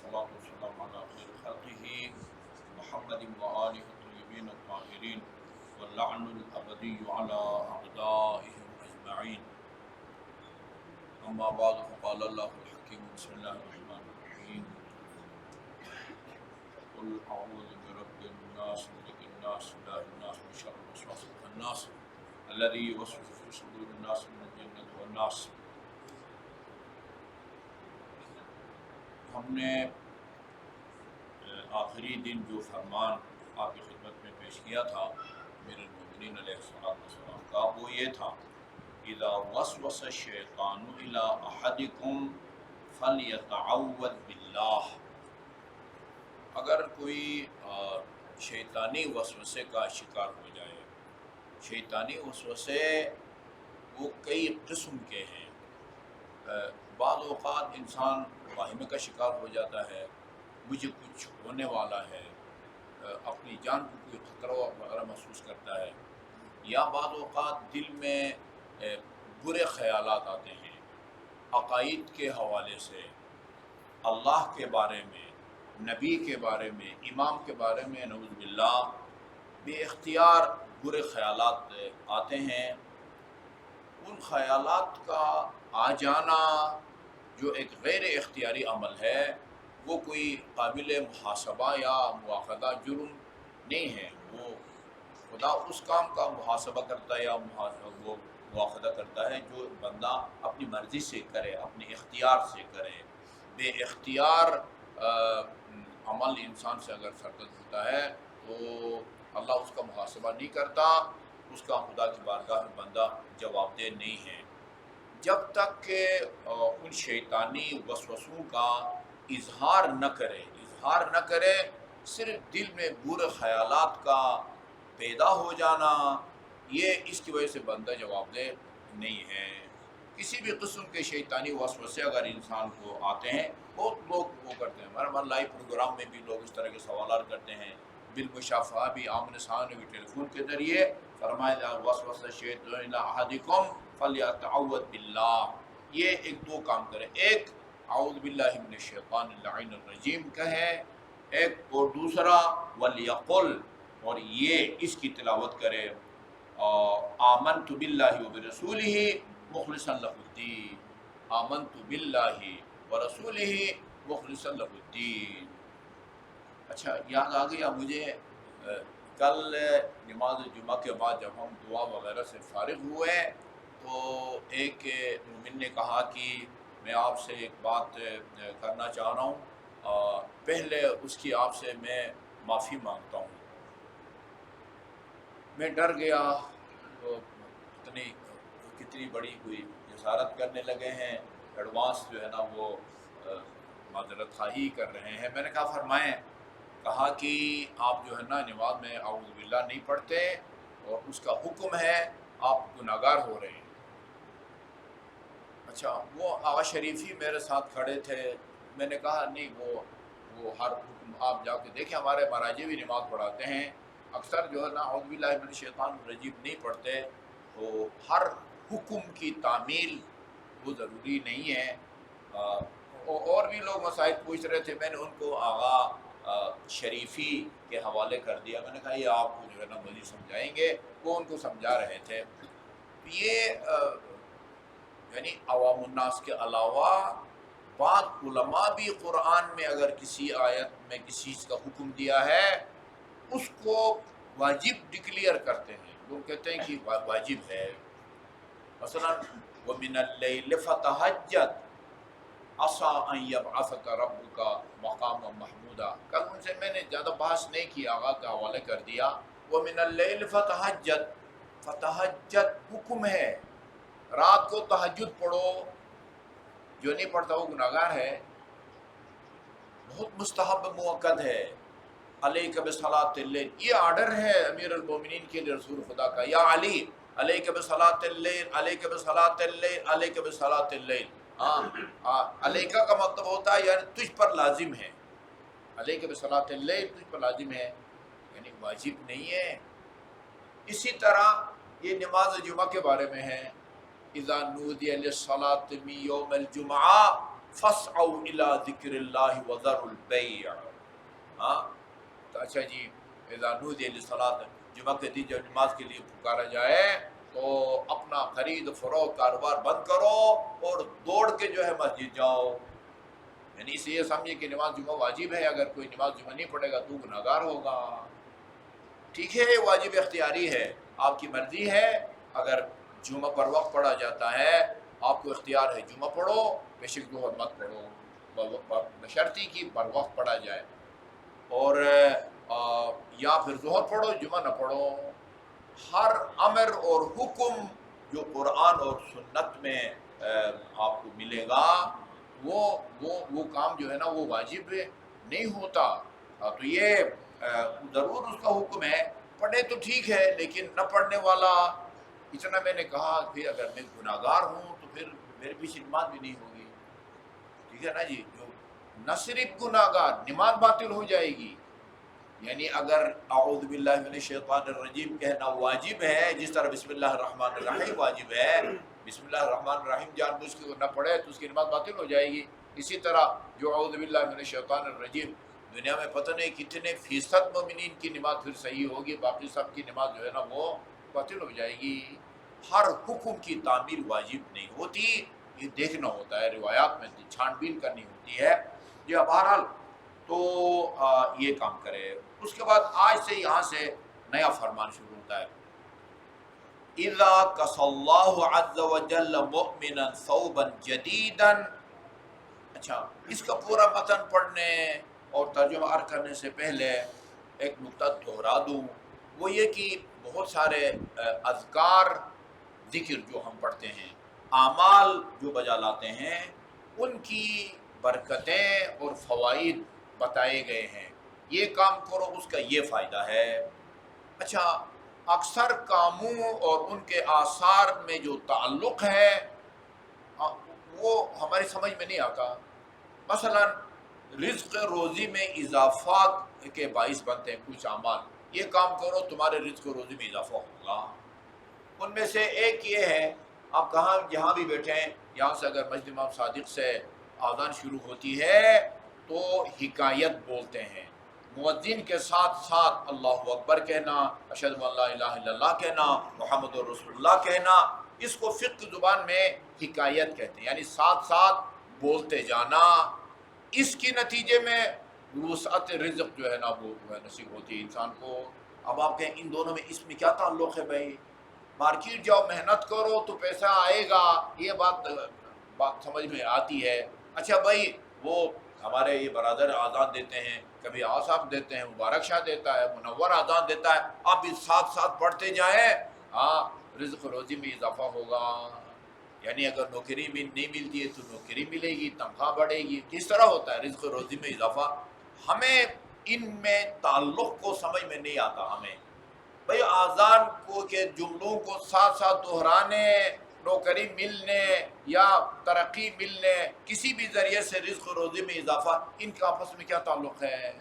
والصلاة والسلام على خير خلقه محمد وآله الطيبين الطاهرين واللعن الأبدي على أعدائهم أجمعين. أما بعد فقال الله الحكيم بسم الله الرحمن الرحيم قل أعوذ برب الناس ملك الناس إله الناس من شر الوسواس الخناس الذي يوسوس في صدور الناس من الجنة والناس. ہم نے آخری دن جو فرمان آپ کی خدمت میں پیش کیا تھا امیر المومنین علیہ السلام کا، وہ یہ تھا اذا وسوس الشیطان الی احدکم فلیتعوذ باللہ. اگر کوئی شیطانی وسوسے کا شکار ہو جائے، شیطانی وسوسے وہ کئی قسم کے ہیں. بعض اوقات انسان واہمے کا شکار ہو جاتا ہے، مجھے کچھ ہونے والا ہے، اپنی جان کو کوئی خطرہ وغیرہ محسوس کرتا ہے، یا بعض اوقات دل میں برے خیالات آتے ہیں عقائد کے حوالے سے، اللہ کے بارے میں، نبی کے بارے میں، امام کے بارے میں نعوذ باللہ بے اختیار برے خیالات آتے ہیں. ان خیالات کا آ جانا جو ایک غیر اختیاری عمل ہے، وہ کوئی قابل محاسبہ یا مواخذہ جرم نہیں ہے. وہ خدا اس کام کا محاسبہ کرتا ہے یا وہ مواخذہ کرتا ہے جو بندہ اپنی مرضی سے کرے، اپنے اختیار سے کرے. بے اختیار عمل انسان سے اگر سرزد ہوتا ہے تو اللہ اس کا محاسبہ نہیں کرتا، اس کا خدا کی بارگاہ میں بندہ جواب دہ نہیں ہے. جب تک کہ ان شیطانی وسوسوں کا اظہار نہ کرے، صرف دل میں برے خیالات کا پیدا ہو جانا، یہ اس کی وجہ سے بندہ جواب دہ نہیں ہے. کسی بھی قسم کے شیطانی وسوسے اگر انسان کو آتے ہیں، بہت لوگ وہ کرتے ہیں، ہمارے لائیو پروگرام میں بھی لوگ اس طرح کے سوالات کرتے ہیں، بالمشافہہ بھی، آمنے سامنے بھی، ٹیلی فون کے ذریعے. فرمایا وسوس الشیطان الی احدکم فلیتعوذ باللہ. یہ ایک دو کام کرے، ایک اعوذ باللہ من الشیطان اللعین الرجیم کہے، ایک اور دوسرا ولیقل، اور یہ اس کی تلاوت کرے آمنت باللہ وبرسولہ مخلصا لہ الدین، آمنت باللہ ورسولہ مخلصا لہ الدین. اچھا، یاد آ گیا مجھے، کل نماز جمعہ کے بعد جب ہم دعا وغیرہ سے فارغ ہوئے تو ایک مومن نے کہا کہ میں آپ سے ایک بات کرنا چاہ رہا ہوں، پہلے اس کی آپ سے میں معافی مانگتا ہوں. میں ڈر گیا، تو کتنی بڑی کوئی جسارت کرنے لگے ہیں، ایڈوانس جو ہے نا وہ معذرت خواہی کر رہے ہیں. میں نے کہا فرمائیں. کہا کہ آپ جو ہے نا نماز میں اعوذ باللہ نہیں پڑھتے اور اس کا حکم ہے، آپ گناہگار ہو رہے ہیں. اچھا، وہ آغا شریفی میرے ساتھ کھڑے تھے. میں نے کہا نہیں، وہ ہر حکم آپ جا کے دیکھیں، ہمارے مراجع بھی نماز پڑھاتے ہیں، اکثر جو ہے نا اعوذ باللہ من الشیطان الرجیم نہیں پڑھتے. تو ہر حکم کی تعمیل وہ ضروری نہیں ہے. اور بھی لوگ مسائل پوچھ رہے تھے، میں نے ان کو آغا شریفی کے حوالے کر دیا. میں نے کہا یہ آپ کو جو ہے نا مزید سمجھائیں گے. وہ ان کو سمجھا رہے تھے. یہ یعنی عوام الناس کے علاوہ بعض علماء بھی قرآن میں اگر کسی آیت میں کسی چیز کا حکم دیا ہے، اس کو واجب ڈکلیئر کرتے ہیں. لوگ کہتے ہیں کہ واجب ہے. مثلا وَمِنَ اللَّيْلِ فَتَهَجَّدْ عَسَىٰ أَن يَبْعَثَكَ رَبُّكَ مَقَامًا مَحْمُودًا. کل ان سے میں نے زیادہ بحث نہیں کی، آغا کا حوالے کر دیا. وَمِنَ اللَّيْلِ فَتَهَجَّدْ حکم ہے، رات کو تہجد پڑھو. جو نہیں پڑھتا وہ گناہگار ہے. بہت مستحب مؤکد ہے. علیک بصلاۃ اللیل، یہ آرڈر ہے امیر المومنین کے لیے رسول خدا کا. یا علی علیک بصلاۃ اللیل، علیک بصلاۃ اللیل، علیک بصلاۃ اللیل. علیکہ کا مطلب ہوتا ہے یعنی تجھ پر لازم ہے. علیک بصلاۃ اللیل تجھ پر لازم ہے، یعنی واجب نہیں ہے. اسی طرح یہ نماز جمعہ کے بارے میں ہے. اذا نودی للصلاۃ من یوم الجمعہ فَاسْعَوْا إِلَىٰ ذِكْرِ اللَّهِ وَذَرُوا الْبَيْعَ. ہاں تو اچھا جی، اذا نودی للصلاۃ، جمعہ کے دن جب نماز کے لیے پکارا جائے تو اپنا خرید فروخت کاروبار بند کرو اور دوڑ کے جو ہے مسجد جاؤ. یعنی اس یہ سمجھے کہ نماز جمعہ واجب ہے، اگر کوئی نماز جمعہ نہیں پڑھے گا تو گناہگار ہوگا. ٹھیک ہے، واجب اختیاری ہے، آپ کی مرضی ہے. اگر جمعہ پر وقت پڑھا جاتا ہے، آپ کو اختیار ہے جمعہ پڑھو، بے شک ظہر مت پڑھو، بشرطی کی پر وقت پڑھا جائے. اور یا پھر ظہر پڑھو جمعہ نہ پڑھو. ہر امر اور حکم جو قرآن اور سنت میں آپ کو ملے گا وہ کام جو ہے نا وہ واجب نہیں ہوتا. تو یہ ضرور اس کا حکم ہے، پڑھے تو ٹھیک ہے، لیکن نہ پڑھنے والا، اتنا میں نے کہا پھر اگر میں گناہگار ہوں تو پھر میرے پیچھے نماز بھی نہیں ہوگی. ٹھیک ہے نا جی، جو نہ صرف گناہگار، نماز باطل ہو جائے گی. یعنی اگر اعوذ باللہ من الشیطان الرجیم کہنا واجب ہے، جس طرح بسم اللہ الرحمن الرحیم واجب ہے، بسم اللہ الرحمن الرحیم جان بوجھ کے نہ پڑھے تو اس کی نماز باطل ہو جائے گی. اسی طرح جو اعوذ باللہ من الشیطان الرجیم، دنیا میں پتہ نہیں کتنے فیصد مومنین کی نماز پھر صحیح ہوگی، باقی سب کی نماز جو ہے نا وہ باطل ہو جائے گی. ہر حکم کی تعمیل واجب نہیں ہوتی، یہ دیکھنا ہوتا ہے، روایات میں چھان بین کرنی ہوتی ہے. یہ بہرحال تو یہ کام کرے. اس کے بعد آج سے یہاں سے نیا فرمان شروع ہوتا ہے. اذا کس اللہ عز وجل مؤمنا ثوبا جدیدا. اچھا، اس کا پورا متن پڑھنے اور ترجمہ عرض کرنے سے پہلے ایک نکتہ دہرا دوں، وہ یہ کہ بہت سارے اذکار ذکر جو ہم پڑھتے ہیں، اعمال جو بجا لاتے ہیں، ان کی برکتیں اور فوائد بتائے گئے ہیں. یہ کام کرو اس کا یہ فائدہ ہے. اچھا، اکثر کاموں اور ان کے آثار میں جو تعلق ہے وہ ہماری سمجھ میں نہیں آتا. مثلا رزق روزی میں اضافات کے باعث بنتے ہیں کچھ اعمال، یہ کام کرو تمہارے رزق روزی میں اضافہ ہوگا. ان میں سے ایک یہ ہے، آپ کہاں جہاں بھی بیٹھے ہیں، یہاں سے اگر مسجد امام صادق سے آذان شروع ہوتی ہے تو حکایت بولتے ہیں، مؤذن کے ساتھ ساتھ اللہ اکبر کہنا، اشہد ان لا الہ الا اللہ کہنا، محمد رسول اللہ کہنا. اس کو فقہ زبان میں حکایت کہتے ہیں، یعنی ساتھ ساتھ بولتے جانا. اس کے نتیجے میں وسعت رزق جو ہے نا وہ نصیب ہوتی ہے انسان کو. اب آپ کہیں ان دونوں میں اس میں کیا تعلق ہے بھائی؟ مارکیٹ جاؤ محنت کرو تو پیسہ آئے گا، یہ بات سمجھ میں آتی ہے. اچھا بھائی، وہ ہمارے یہ برادر آزان دیتے ہیں، کبھی آصاف دیتے ہیں، مبارک شاہ دیتا ہے، منور آزان دیتا ہے، آپ اس ساتھ ساتھ پڑھتے جائیں، ہاں رزق روزی میں اضافہ ہوگا. یعنی اگر نوکری بھی نہیں ملتی ہے تو نوکری ملے گی، تنخواہ بڑھے گی. کس طرح ہوتا ہے رزق روزی میں اضافہ؟ ہمیں ان میں تعلق کو سمجھ میں نہیں آتا. ہمیں بھئی آذان کو کے جملوں کو ساتھ ساتھ دہرانے، نوکری ملنے یا ترقی ملنے، کسی بھی ذریعے سے رزق روزی میں اضافہ، ان کا آپس میں کیا تعلق ہے؟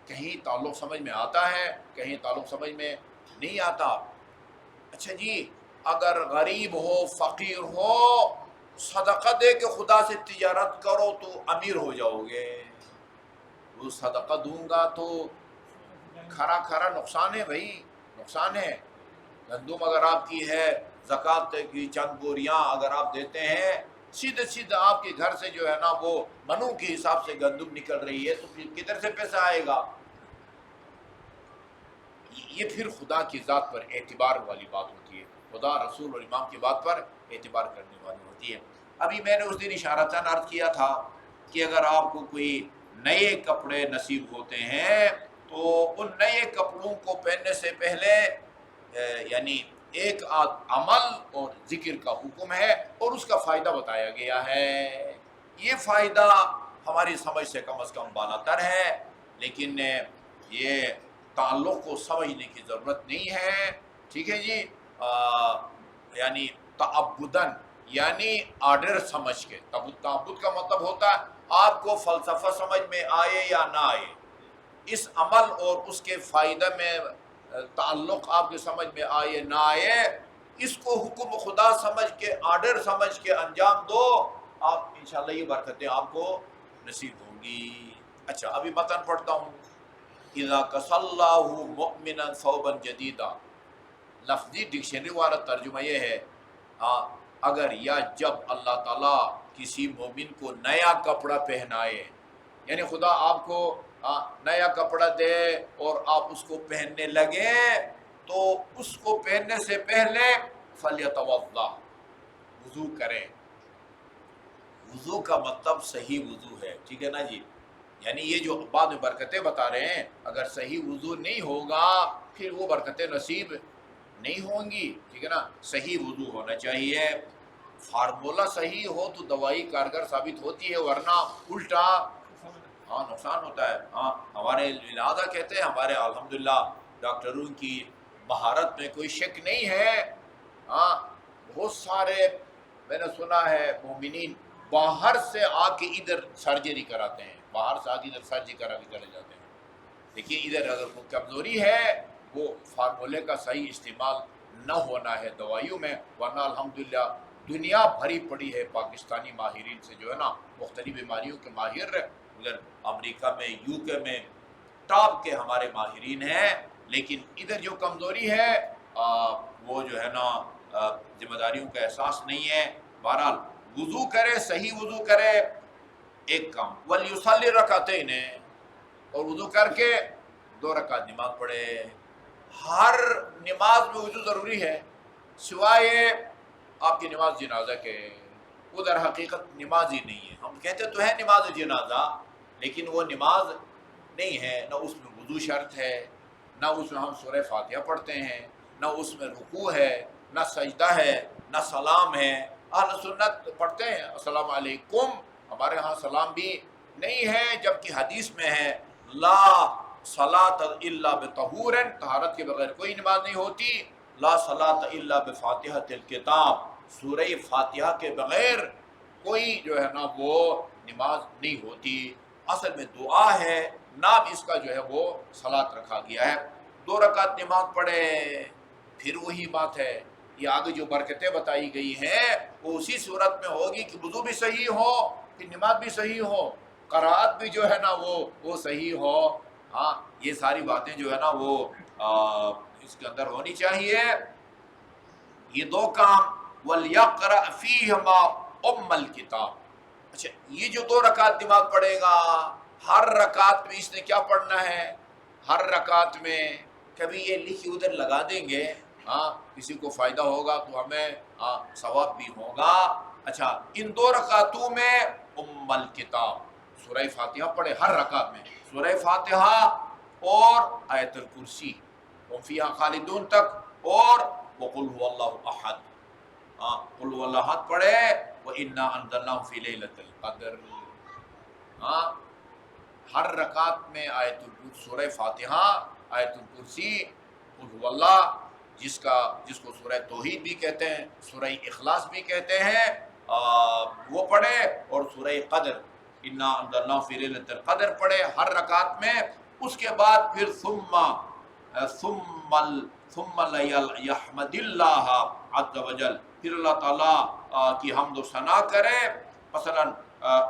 کہیں تعلق سمجھ میں آتا ہے، کہیں تعلق سمجھ میں نہیں آتا. اچھا جی، اگر غریب ہو، فقیر ہو، صدقہ دے کے خدا سے تجارت کرو تو امیر ہو جاؤ گے. وہ صدقہ دوں گا تو کھرا نقصان ہے بھائی، نقصان ہے. گندم اگر آپ کی ہے، زکوٰۃ کی چند بوریاں اگر آپ دیتے ہیں، سیدھے آپ کے گھر سے جو ہے نا وہ منو کے حساب سے گندم نکل رہی ہے، تو پھر کدھر سے پیسہ آئے گا؟ یہ پھر خدا کی ذات پر اعتبار والی بات ہوتی ہے، خدا رسول اور امام کی بات پر اعتبار کرنے والی ہوتی ہے. ابھی میں نے اس دن اشارتاً عرض کیا تھا کہ اگر آپ کو کوئی نئے کپڑے نصیب ہوتے ہیں تو ان نئے کپڑوں کو پہننے سے پہلے یعنی ایک عمل اور ذکر کا حکم ہے اور اس کا فائدہ بتایا گیا ہے. یہ فائدہ ہماری سمجھ سے کم از کم بالاتر ہے، لیکن یہ تعلق کو سمجھنے کی ضرورت نہیں ہے. ٹھیک ہے جی، یعنی تعبداً، یعنی آرڈر سمجھ کے. تعبد کا مطلب ہوتا ہے آپ کو فلسفہ سمجھ میں آئے یا نہ آئے، اس عمل اور اس کے فائدہ میں تعلق آپ کے سمجھ میں آئے نہ آئے، اس کو حکم خدا سمجھ کے، آرڈر سمجھ کے انجام دو. آپ انشاءاللہ یہ برکتیں آپ کو نصیب ہوں گی۔ اچھا ابھی متن پڑھتا ہوں۔ اذا کس اللہ مؤمنا ثوبا جدیدا، لفظی ڈکشنری والا ترجمہ یہ ہے اگر یا جب اللہ تعالیٰ کسی مومن کو نیا کپڑا پہنائے، یعنی خدا آپ کو نیا کپڑا دے اور آپ اس کو پہننے لگے، تو اس کو پہننے سے پہلے فلیتوضا، وضو کریں۔ وضو کا مطلب صحیح وضو ہے، ٹھیک ہے نا جی؟ یعنی یہ جو بعد میں برکتیں بتا رہے ہیں، اگر صحیح وضو نہیں ہوگا پھر وہ برکتیں نصیب نہیں ہوں گی، ٹھیک ہے نا؟ صحیح وضو ہونا چاہیے، فارمولہ صحیح ہو تو دوائی کارگر ثابت ہوتی ہے، ورنہ الٹا نقصان ہوتا ہے۔ ہمارے لہٰذا کہتے ہیں، ہمارے الحمدللہ ڈاکٹروں کی مہارت میں کوئی شک نہیں ہے۔ بہت سارے میں نے سنا ہے مومنین باہر سے آ کے ادھر سرجری کراتے ہیں، باہر سے آ کے ادھر سرجری کرا کے چلے جاتے ہیں، لیکن ادھر اگر کوئی کمزوری ہے وہ فارمولے کا صحیح استعمال نہ ہونا ہے دوائیوں میں، ورنہ الحمدللہ دنیا بھری پڑی ہے پاکستانی ماہرین سے، جو ہے نا مختلف بیماریوں کے ماہر، ادھر امریکہ میں یو کے میں ٹاپ کے ہمارے ماہرین ہیں، لیکن ادھر جو کمزوری ہے وہ جو ہے نا ذمہ داریوں کا احساس نہیں ہے۔ بہرحال وضو کرے، صحیح وضو کرے، ایک کام ولیصلی رکعتین، اور وضو کر کے 2 رکعت نماز پڑھے۔ ہر نماز میں وضو ضروری ہے، سوائے آپ کی نماز جنازہ کے، ادھر حقیقت نماز ہی نہیں ہے۔ ہم کہتے تو ہے نماز جنازہ، لیکن وہ نماز نہیں ہے، نہ اس میں وضو شرط ہے، نہ اس میں ہم سورہ فاتحہ پڑھتے ہیں، نہ اس میں رکوع ہے، نہ سجدہ ہے، نہ سلام ہے۔ اہل سنت پڑھتے ہیں السلام علیکم، ہمارے ہاں سلام بھی نہیں ہے، جبکہ حدیث میں ہے لا صلاۃ الا بطہور، طہارت کے بغیر کوئی نماز نہیں ہوتی، لا صلاۃ الا بفاتحۃ الکتاب، سورہ فاتحہ کے بغیر کوئی جو ہے نا وہ نماز نہیں ہوتی۔ اصل میں دعا ہے، نام اس کا جو ہے وہ صلاۃ رکھا گیا ہے۔ 2 رکعت نماز پڑھے، پھر وہی بات ہے، یہ آگے جو برکتیں بتائی گئی ہیں وہ اسی صورت میں ہوگی کہ وضو بھی صحیح ہو، پھر نماز بھی صحیح ہو، قرات بھی جو ہے نا وہ صحیح ہو۔ یہ ساری باتیں جو ہے نا وہ اس کے اندر ہونی چاہیے۔ یہ 2 کام، وَلْيَقْرَأْ فِيهِمَا أُمَّ الْكِتَابِ۔ اچھا یہ جو 2 رکعت نماز پڑھے گا، ہر رکعت میں اس نے کیا پڑھنا ہے؟ ہر رکعت میں کبھی یہ لکھی ادھر لگا دیں گے، کسی کو فائدہ ہوگا تو ہمیں ثواب بھی ہوگا۔ اچھا ان 2 رکعتوں میں الکتاب، سورہ فاتحہ پڑھے ہر رکعت میں، سورہ فاتحہ اور آیت الکرسی، ہم فیہا خالدون تک، اور وقل هو اللہ احد، قل هو اللہ احد پڑھے، وَإِنَّا أَنزَلْنَاهُ فِي لَيْلَةِ الْقَدْرِ۔ ہر رکعت میں آیت الکرسی، سورہ فاتحہ، آیت الکرسی، قل هو اللہ، جس کو سورہ توحید بھی کہتے ہیں، سورہ اخلاص بھی کہتے ہیں، وہ پڑھے، اور سورہ قدر، انا انزلناہ فی لیلۃ القدر پڑھے ہر رکعت میں۔ اس کے بعد پھر ثم یحمد اللہ عز وجل، پھر اللہ تعالیٰ کی حمد و ثنا کرے، مثلا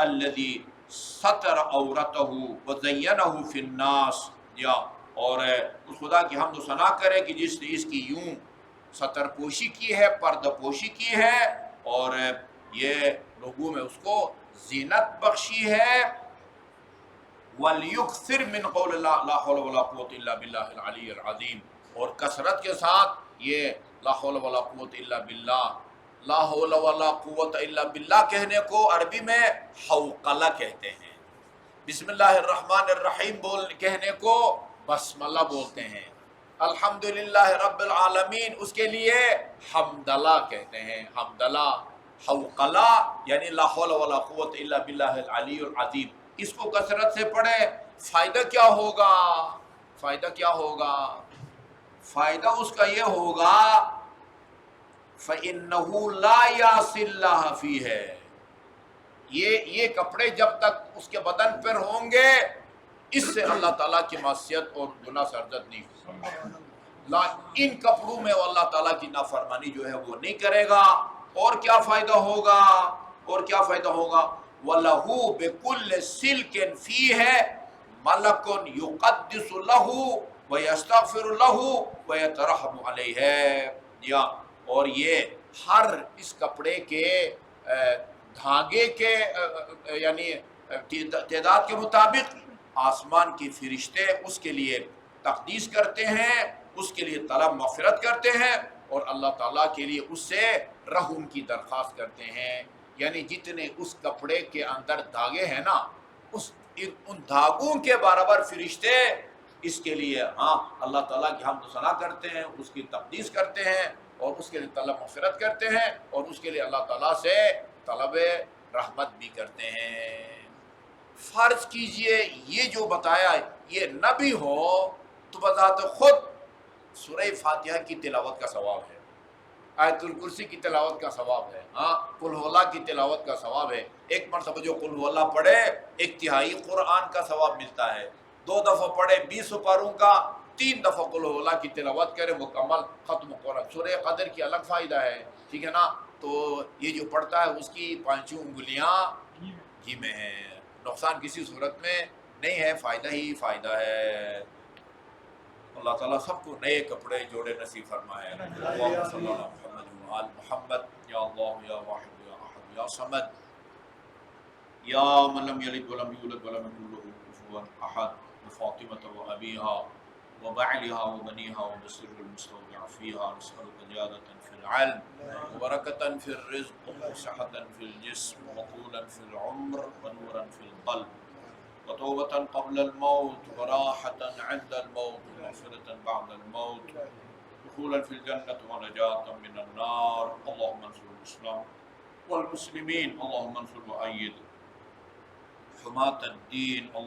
الذی ستر عورتہ وزینہ فی الناس، یا اور اس خدا کی حمد و ثنا کرے کہ جس نے اس کی یوں ستر پوشی کی ہے، پردہ پوشی کی ہے، اور یہ لوگوں میں اس کو زینت بخشی ہے۔ وَلْيُكْثِرْ مِنْ قَوْلِ اللَّهِ لَا حَوْلَ وَلَا قُوَّةَ إِلَّا بِاللَّهِ الْعَلِيِّ الْعَظِيمِ، اور کثرت کے ساتھ یہ لا حول ولا قوت الا باللہ، لا حول ولا قوت الا باللہ کہنے کو عربی میں حوقلہ کہتے ہیں، بسم اللہ الرحمن الرحیم کہنے کو بسملہ بولتے ہیں، الحمدللہ رب العالمین اس کے لیے حمدلہ کہتے ہیں، حمدلہ، حوقلہ یعنی لا حول ولا قوت الا باللہ العلی العظیم۔ اس کو کثرت سے پڑھے، فائدہ کیا ہوگا؟ فائدہ کیا ہوگا؟ فائدہ اس کا یہ ہوگا فَإِنَّهُ لَا يَعْصِ اللَّهَ فِيهِ، یہ کپڑے جب تک اس کے بدن پر ہوں گے اس سے اللہ تعالیٰ کی معصیت اور گناہ سرزد نہیں ہوگا، ان کپڑوں میں اللہ تعالیٰ کی نافرمانی جو ہے وہ نہیں کرے گا۔ اور کیا فائدہ ہوگا؟ اور کیا فائدہ ہوگا؟ وَلَهُ بِكُلِّ سِلْكٍ فِيهِ مَلَكٌ يُقَدِّسُ لَهُ وَيَسْتَغْفِرُ لَهُ وَيَتَرَحَّمُ عَلَيْهِ، یا اور یہ ہر اس کپڑے کے دھاگے کے یعنی تعداد کے مطابق آسمان کے فرشتے اس کے لیے تقدیس کرتے ہیں، اس کے لیے طلب مغفرت کرتے ہیں، اور اللہ تعالیٰ کے لیے اس سے رحم کی درخواست کرتے ہیں۔ یعنی جتنے اس کپڑے کے اندر دھاگے ہیں نا، ان دھاگوں کے برابر فرشتے اس کے لیے اللہ تعالیٰ کی حمد و ثنا کرتے ہیں، اس کی تقدیس کرتے ہیں، اور اس کے لیے طلب مغفرت کرتے ہیں، اور اس کے لیے اللہ تعالیٰ سے طلب رحمت بھی کرتے ہیں۔ فرض کیجئے یہ جو بتایا یہ نبی ہو تو بذات خود سورہ فاتحہ کی تلاوت کا ثواب ہے، آیت الکرسی کی تلاوت کا ثواب ہے، قل ہو اللہ کی تلاوت کا ثواب ہے۔ ایک مرتبہ جو قل ہو اللہ پڑھے 1/3 قرآن کا ثواب ملتا ہے، 2 دفعہ پڑھے 20 پاروں کا، 3 دفعہ قل ہو اللہ کی تلاوت کرے مکمل ختم قرآن۔ سورہ قدر کی الگ فائدہ ہے، ٹھیک ہے نا؟ تو یہ جو پڑھتا ہے اس کی 5 انگلیاں گھی میں ہیں، نقصان کسی صورت میں نہیں ہے، فائدہ ہی فائدہ ہے۔ اللہ تعالیٰ سب کو نئے کپڑے جوڑے نصیب فرمائے۔ اللہم صلی اللہ محمد وآل محمد، یا اللہ یا واحد یا احد یا صمد، یا من لم یلد ولم یولد ولم یکن له کفوا احد، وفاطمة وأبيها وبعلها وبنيها وبسر المستودع فيها، نسألك زيادة في العلم وبركة في الرزق وصحة في الجسم وطولا في العمر ونورا في القلب وتوبة قبل الموت وراحة عند الموت ومغفرة بعد الموت، دخولا في الجنة ونجاة من النار۔ اللهم انصر الإسلام والمسلمين، اللهم انصر وأيد حماة الدين، اللهم